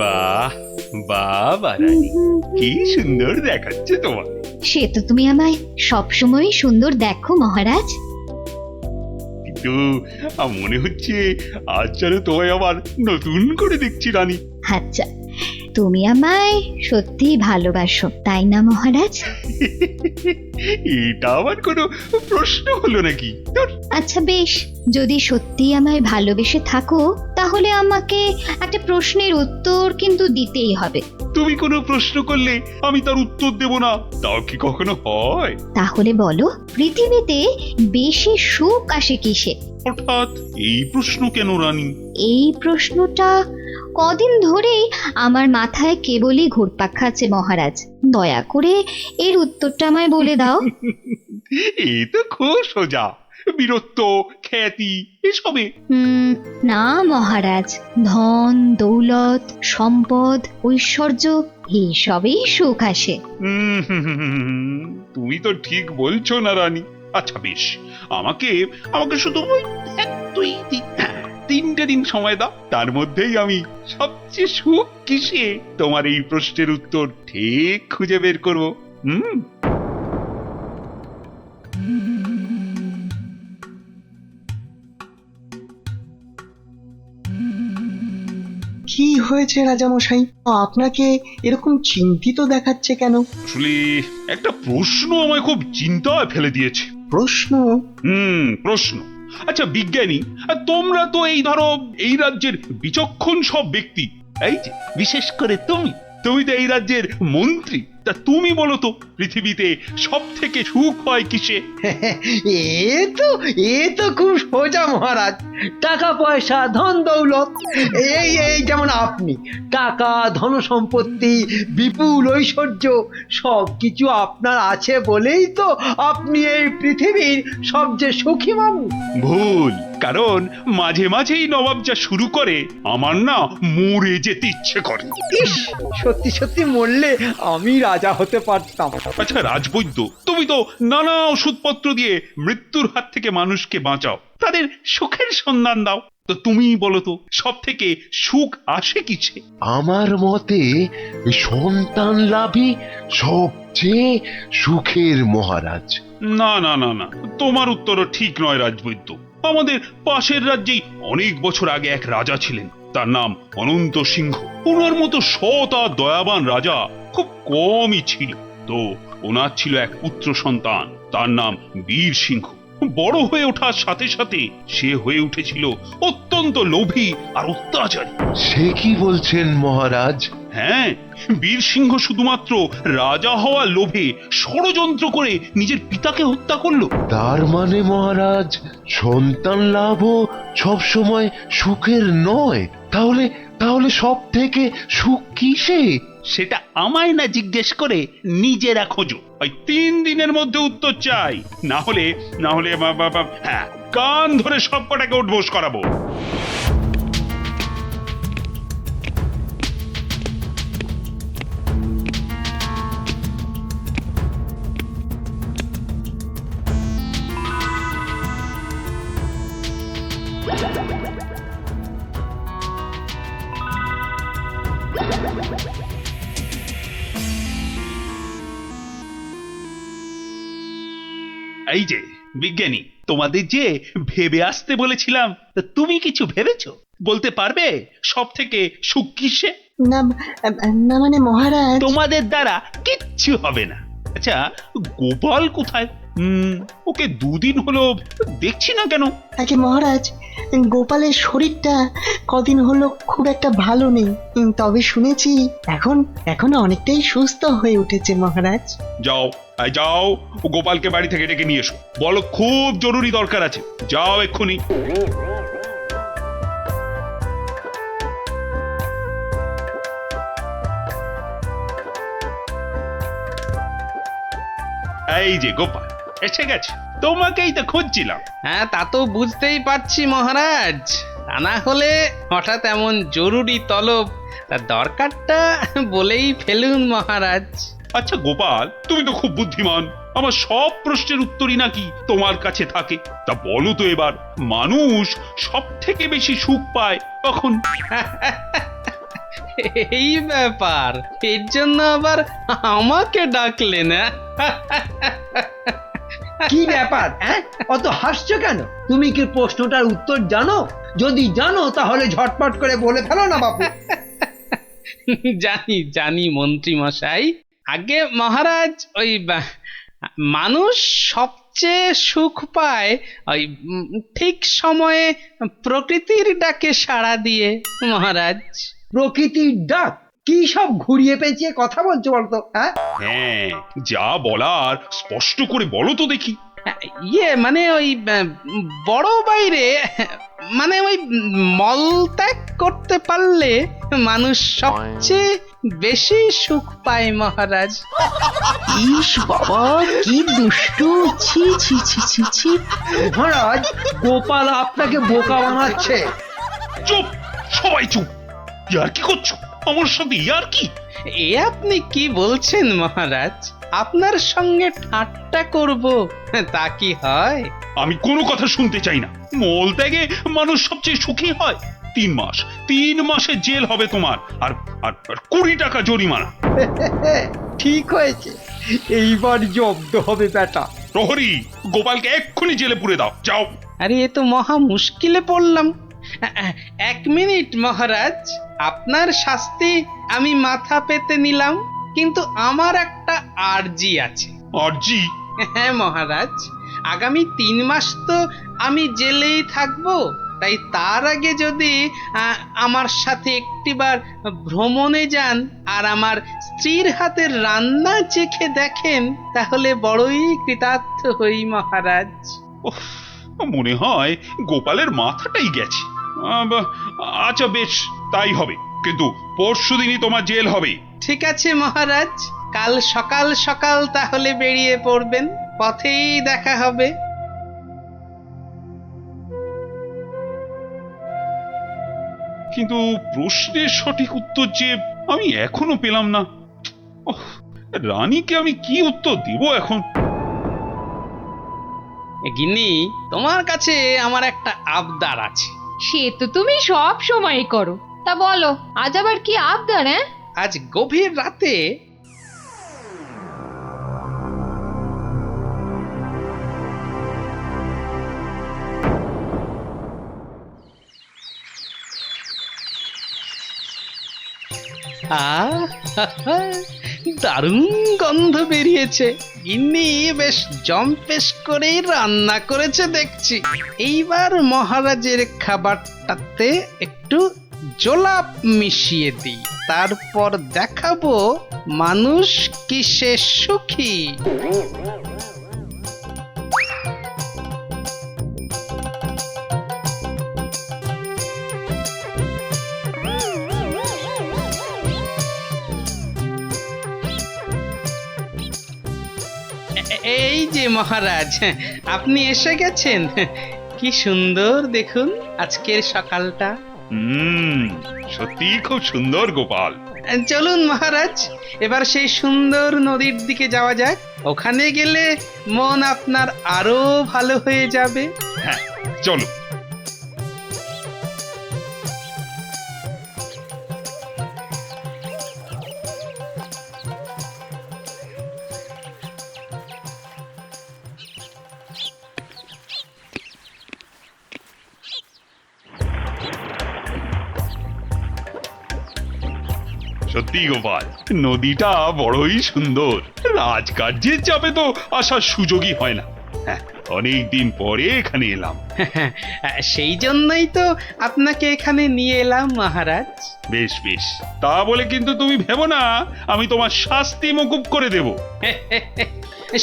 বাহ বাহ রানী, কি সুন্দর দেখাচ্ছে তোমার। সে তো তুমি আমায় সবসময় সুন্দর দেখো মহারাজ। কিন্তু মনে হচ্ছে আজ যেন তোমায় আবার নতুন করে দেখছি রানী। আচ্ছা, তুমি আমায় সত্যি ভালোবাসো তাই না মহারাজ? এটা আবার কোনো প্রশ্ন হলো নাকি? ধুর। আচ্ছা বেশ, যদি সত্যি আমায় ভালোবেসে থাকো তাহলে আমাকে একটা প্রশ্নের উত্তর কিন্তু দিতেই হবে। তুমি কোনো প্রশ্ন করলে আমি তার উত্তর দেব না, তাও কি কখনো হয়? তাহলে বলো, পৃথিবীতে বেশি সুখ আসে কিসে? হঠাৎ এই প্রশ্ন কেন রানী? এই প্রশ্নটা কদিন ধরেই আমার মাথায় কেবলই ঘুরপাক খাচ্ছে মহারাজ। দয়া করে এর উত্তরটা আমায় বলে দাও। এ তো খুব সোজা, বীরত্ব, খ্যাতি এসবে। না মহারাজ, ধন দৌলত সম্পদ ঐশ্বর্য এইসবেই সুখ আসে। তুমি তো ঠিক বলছো না রানী। আচ্ছা বেশ, আমাকে আমাকে শুধু ওই এক দুই তিনটে দিন সময় দাও, তার মধ্যেই আমি সবচেয়ে সুখ কিসে তোমার এই প্রশ্নের উত্তর ঠিক খুঁজে বের করবো। কি হয়েছে রাজামশাই, আপনাকে এরকম চিন্তিত দেখাচ্ছে কেন? আসলে একটা প্রশ্ন আমায় খুব চিন্তায় ফেলে দিয়েছে। প্রশ্ন? প্রশ্ন। আচ্ছা বিজ্ঞানী, আর তোমরা তো এই ধরো এই রাজ্যের বিচক্ষণ সব ব্যক্তি, এই যে বিশেষ করে তুমি তুমি তো এই রাজ্যের মন্ত্রী, তা তুমি বলো তো পৃথিবীতে সব থেকে সুখ হয় কিসে? এ তো খুব সোজা মহারাজ, টাকা পয়সা ধন দৌলত। এই যেমন আপনি, টাকা ধন সম্পত্তি বিপুল ঐশ্বর্য সবকিছু আপনার আছে বলেই তো আপনি এই পৃথিবীর সবচেয়ে সুখী মানুষ। ভুল, কারণ মাঝে মাঝেই নবাব যা শুরু করে আমার না মরে যেতে ইচ্ছে করে। ইস, সত্যি সত্যি মরলে আমি রাজা হতে পারতাম। আচ্ছা রাজবৈদ্য, তুমি তো নানা ওষুধপত্র দিয়ে মৃত্যুর হাত থেকে মানুষকে বাঁচাও, তাদের সুখের সন্ধান দাও, তো তুমি বলো তো সব থেকে সুখ আসে কিসে? আমার মতে সন্তান লাভই সবচেয়ে সুখের মহারাজ। না না না না, তোমার উত্তরও ঠিক নয় রাজবৈদ্য। আমাদের পাশের রাজ্যেই অনেক বছর আগে এক রাজা ছিলেন, তার নাম অনন্ত সিংহ। ওনার মতো সৎ আর দয়াবান রাজা খুব কমই ছিল। তো ওনার ছিল এক পুত্র সন্তান, তার নাম বীর সিংহ। বড় হয়ে ওঠার সাথে সাথে সে হয়ে উঠেছিল অত্যন্ত লোভী আর অত্যাচারী। সে কি বলছেন মহারাজ? হ্যাঁ, বীর সিংহ শুধুমাত্র রাজা হওয়ার লোভে ষড়যন্ত্র করে নিজের পিতাকে হত্যা করলো। তার মানে মহারাজ সন্তান লাভও সবসময় সুখের নয়। তাহলে তাহলে সব থেকে সুখ কিসে? সেটা আমায় না জিজ্ঞেস করে নিজেরা খোঁজো। ওই 3 দিনের মধ্যে উত্তর চাই, না হলে হ্যাঁ, কান ধরে সব কটাকে উঠবোস করাবো। এই যে বিজ্ঞানী, তোমাদের যে ভেবে আসতে বলেছিলাম, তা তুমি কিছু ভেবেছো? বলতে পারবে সব থেকে সুখ কিসে? না, না মানে মহারাজ, তোমাদের দ্বারা কিচ্ছু হবে না। আচ্ছা গোপাল কোথায়? ওকে 2 দিন হলো দেখছি না কেন? আগে মহারাজ, গোপালের শরীরটা কদিন হলো খুব একটা ভালো নেই, তবে শুনেছি এখন এখন অনেকটাই সুস্থ হয়ে উঠেছে মহারাজ। যাও যাও, ও গোপালকে বাড়ি থেকে ডেকে নিয়ে এসো, বলো খুব জরুরি দরকার আছে, যাও এক্ষুনি। এই যে গোপাল এসে গেছে, তোমাকেই তো খুঁজছিলাম। হ্যাঁ, তা তো বুঝতেই পারছি মহারাজ, তা না হলে হঠাৎ এমন জরুরি তলব, তার দরকারটা বলেই ফেলুন মহারাজ। আচ্ছা গোপাল, তুমি তো খুব বুদ্ধিমান, আমার সব প্রশ্নের উত্তরই নাকি তোমার কাছে থাকে। তা বলো তো এবার, মানুষ সব থেকে বেশি সুখ পায় কখন? এই ব্যাপার, এর জন্য আবার আমাকে ডাকলে না? কি ব্যাপার অত হাসছো কেন? তুমি কি প্রশ্নটার উত্তর জানো? যদি জানো তাহলে ঝটপট করে বলে ফেলো না বাপু। জানি জানি মন্ত্রী মশাই। আগে মহারাজ, ওই মানুষ সবচেয়ে সুখ পায় ওই ঠিক সময়ে প্রকৃতির ডাকে সাড়া দিয়ে মহারাজ। প্রকৃতির ডাক? কি সব ঘুরিয়ে পেঁচিয়ে কথা বলছো বলতো? হ্যাঁ, যা বলার স্পষ্ট করে বলো তো দেখি। ইয়ে মানে ওই বড় বাইরে, মানে ওই মলত্যাগ করতে পারলে মানুষ সবচেয়ে বেশি সুখ পায় মহারাজ। ইস বাবা, কি দুষ্টু! ছি ছি ছি ছি ছি! মহারাজ, গোপাল আপনাকে বোকা বানাচ্ছে। চুপ, সবাই চুপ। ইয়ার কি করছো আমার সাথে? ইয়ার কি? এ আপনি কি বলছেন মহারাজ? আপনার সঙ্গে ঠাট্টা করব তা কি হয়? আমি কোনো কথা শুনতে চাই না। মল ত্যাগে মানুষ সবচেয়ে সুখী হয়। 3 মাসের জেল হবে তোমার, আর আর 20 টাকা জরিমানা। ঠিক হয়েছে, এইবার জব্দ হবে বেটা। প্রহরী, গোপালকে এক্ষুনি জেলে পুরে দাও, যাও। আরে এ তো মহা মুশকিলে পড়লাম। 1 মিনিট মহারাজ, আপনার শাস্তি আমি মাথা পেতে নিলাম, কিন্তু আমার একটা আর্জি আছে। আরজি? হ্যাঁ মহারাজ, আগামী 3 মাস তো আমি জেলেই থাকবো, তাই তার আগে যদি আমার সাথে একটিবার ভ্রমণে যান আর আমার স্ত্রীর হাতের রান্না চেখে দেখেন, তাহলে বড়ই কৃতার্থ হই মহারাজ। উফ, মনে হয় গোপালের মাথাটাই গেছে। আচ্ছা বেশ, তাই হবে, কিন্তু পরশুদিনই তোমার জেল হবে। ঠিক আছে মহারাজ, কাল সকাল সকাল তাহলে বেরিয়ে পড়বেন, পথেই দেখা হবে। কিন্তু প্রশ্নের সঠিক উত্তর যে আমি এখনো পেলাম না। ওহ, রানীকে আমি কি উত্তর দিব এখন? গিন্নি, তোমার কাছে আমার একটা আবদার আছে। সে তো তুমি সব সময় করো। তা বলো, আজ আবার কি আবদার? আজ গভীর রাতে দারুণ গন্ধ বেরিয়েছে। গিন্নি বেশ জম্পেশ করেই রান্না করেছে দেখছি। এইবার মহারাজের খাবারটাতে একটু জোলাপ মিশিয়ে দিই, তারপর দেখাবো মানুষ কিসে সুখী। এই যে মহারাজ, আপনি এসে গেছেন। কি সুন্দর দেখুন আজকের সকালটা। সত্যি খুব সুন্দর গোপাল। চলুন মহারাজ, এবার সেই সুন্দর নদীর দিকে যাওয়া যাক। ওখানে গেলে মন আপনার আরো ভালো হয়ে যাবে। হ্যাঁ, চলো। সত্যি গোপাল, নদীটা বড়ই সুন্দর। রাজকার্যের চাপে তো আসার সুযোগই হয় না। হ্যাঁ, অনেকদিন পরে এখানে এলাম। সেই জন্যই তো আপনাকে এখানে নিয়ে এলাম মহারাজ। বেশ বেশ, তা বলে কিন্তু তুমি ভেবো না আমি তোমার শাস্তি মকুব করে দেব।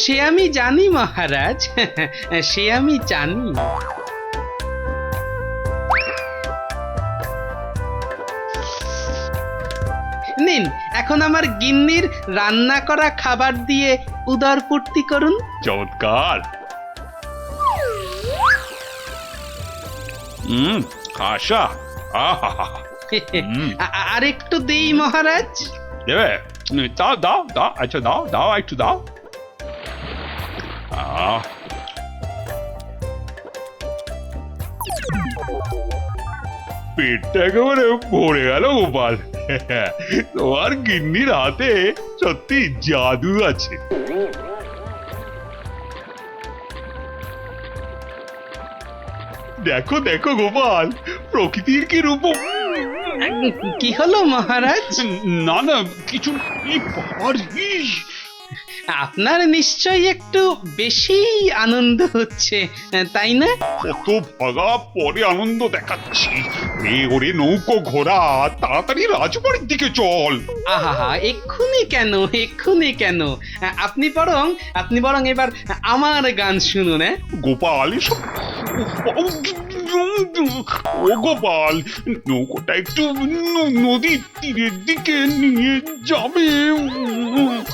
সে আমি জানি মহারাজ, সে আমি জানি। নিন, এখন আমার গিন্নির রান্না করা খাবার দিয়ে উদরপূর্তি করুন। চমৎকার। খাসা। আহা, আর একটু দেই মহারাজ। দেবে? দাও দাও দাও, আচ্ছা দাও দাও, একটু দাও। পেটটা একেবারে ভরে গেল গোপাল। তোমার গিন্নির হাতে সত্যি জাদু আছে। দেখো দেখো গোপাল, প্রকৃতির কি রূপ! কি হলো মহারাজ? না না কিছু, বাবার আপনার নিশ্চয়ই একটু বেশি আনন্দ হচ্ছে, তাই না? কত ভাগা পরে আনন্দ দেখাচ্ছি। ওরে নৌকো ঘোড়া, তাড়াতাড়ি রাজবাড়ির দিকে চল। আহা, এক্ষুনি কেন, এক্ষুনি কেন? আপনি বরং এবার আমার গান শুনুন। গোপাল এসব ও গোপাল, নৌকোটা একটু নদীর তীরের দিকে নিয়ে যাবে।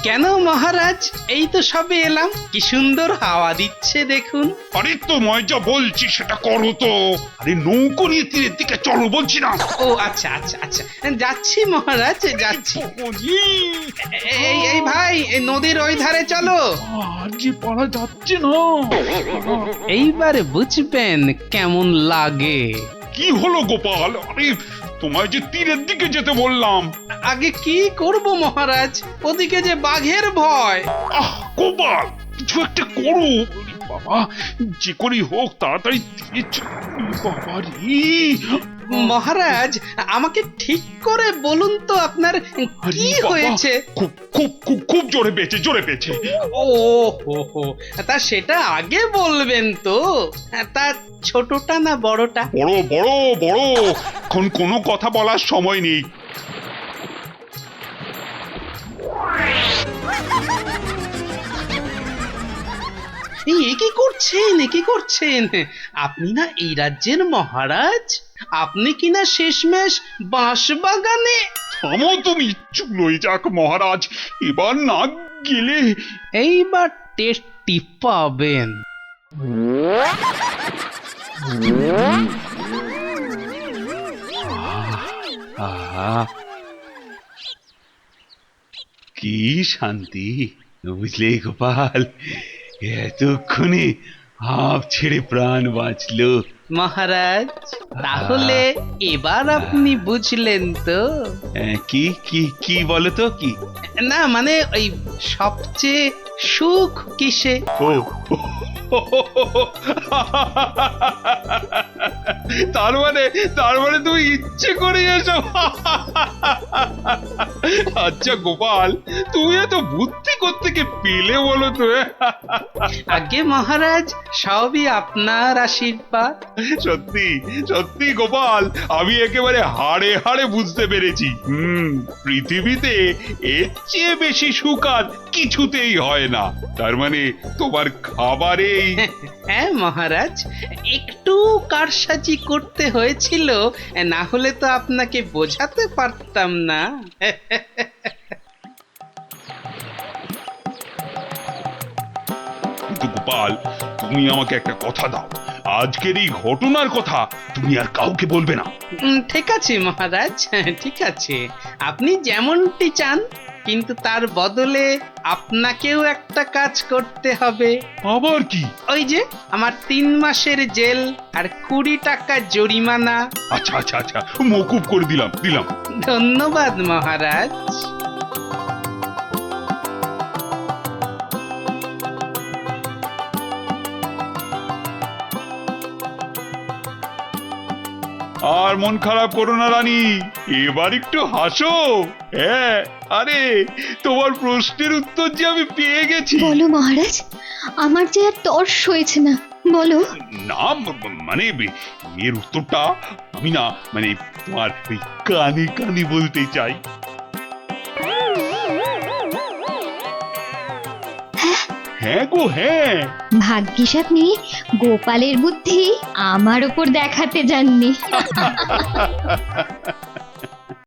কেন মহারাজ, এই তো সবে এলাম, কি সুন্দর হাওয়া দিচ্ছে দেখুন। আরে তোমায় যা বলছি সেটা করো তো। আরে নৌকো নিয়ে তীরের দিকে চলো বলছি না। ও আচ্ছা আচ্ছা আচ্ছা, যাচ্ছি মহারাজ, যাচ্ছি। এই ভাই, এই নদীর ওই ধারে চলো। যে পারা যাচ্ছে না। এইবার বুঝবেন কেমন লাগে। কি হলো গোপাল? আরে তোমায় যে তীরের দিকে যেতে বললাম। আগে কি করব মহারাজ, ওদিকে যে বাঘের ভয়। আহ গোপাল, কিছু একটা করো। বাবা, যে করেই হোক তাড়াতাড়ি তীরে বাবা রে। মহারাজ, আমাকে ঠিক করে বলুন তো আপনার কি হয়েছে? খুব খুব খুব খুব জোরে পেয়েছে, জোরে পেয়েছে। ও হো হো, তা সেটা আগে বলবেন তো। তা ছোটটা না বড়টা? বড় বড় বড়, এখন কোনো কথা বলার সময় নেই। কি করছেন, কি করছেন? আপনি না এই রাজ্যের মহারাজ, আপনি কিনা শেষমেশ বাঁশ বাগানে। থামো তুমি, চুলোই যাক মহারাজ, এবার না গেলে। এইবার টেস্টি পাবেন। কি শান্তি, বুঝলে গোপাল, এতক্ষণে হাঁপ ছেড়ে প্রাণ বাঁচলো। মহারাজ, তাহলে এবার আপনি বুঝলেন তো? কি কি কি বলো তো? কি না মানে ওই সবচেয়ে সুখ কিসে? ও তার মানে তুমি ইচ্ছে করে এসো। আচ্ছা গোপাল, তুমি এত বুদ্ধি কোত্থেকে পেলে বলো তো? আগে মহারাজ, সবই আপনার আশীর্বাদ। সত্যি সত্যি গোপাল, আমি একেবারে হাড়ে হাড়ে বুঝতে পেরেছি। পৃথিবীতে এর চেয়ে বেশি সুখ আর কিছুতেই হয় না। তার মানে তোমার খাবারেই। হ্যাঁ মহারাজ, একটু কারসাজি করতে হয়েছিল, না হলে তো আপনাকে বোঝাতে পারতাম না। কিন্তু গোপাল, তুমি আমাকে একটা কথা দাও, আজকের এই ঘটনার কথা তুমি আর কাউকে বলবে না। ঠিক আছে মহারাজ, ঠিক আছে, আপনি যেমনটি চান, কিন্তু তার বদলে আপনাকেও একটা কাজ করতে হবে। আবার কি? ওই যে আমার 3 মাসের জেল আর 20 টাকা জরিমানা। আচ্ছা আচ্ছা আচ্ছা, মকুব করে দিলাম। ধন্যবাদ মহারাজ। আর মন খারাপ করো না রানী, এবার একটু হাসো। হ্যাঁ, আরে তোমার প্রশ্নের উত্তর যে আমি পেয়ে গেছি। বলো মহারাজ, আমার যে আর তর্স হয়েছে না, বলো। না মানে এর উত্তরটা আমি না মানে তোমার ওই কানে কানে বলতে চাই। হ্যাঁ গো হ্যাঁ। ভাগ্যিস আপনি গোপালের বুদ্ধি আমার ওপর দেখাতে যাননি।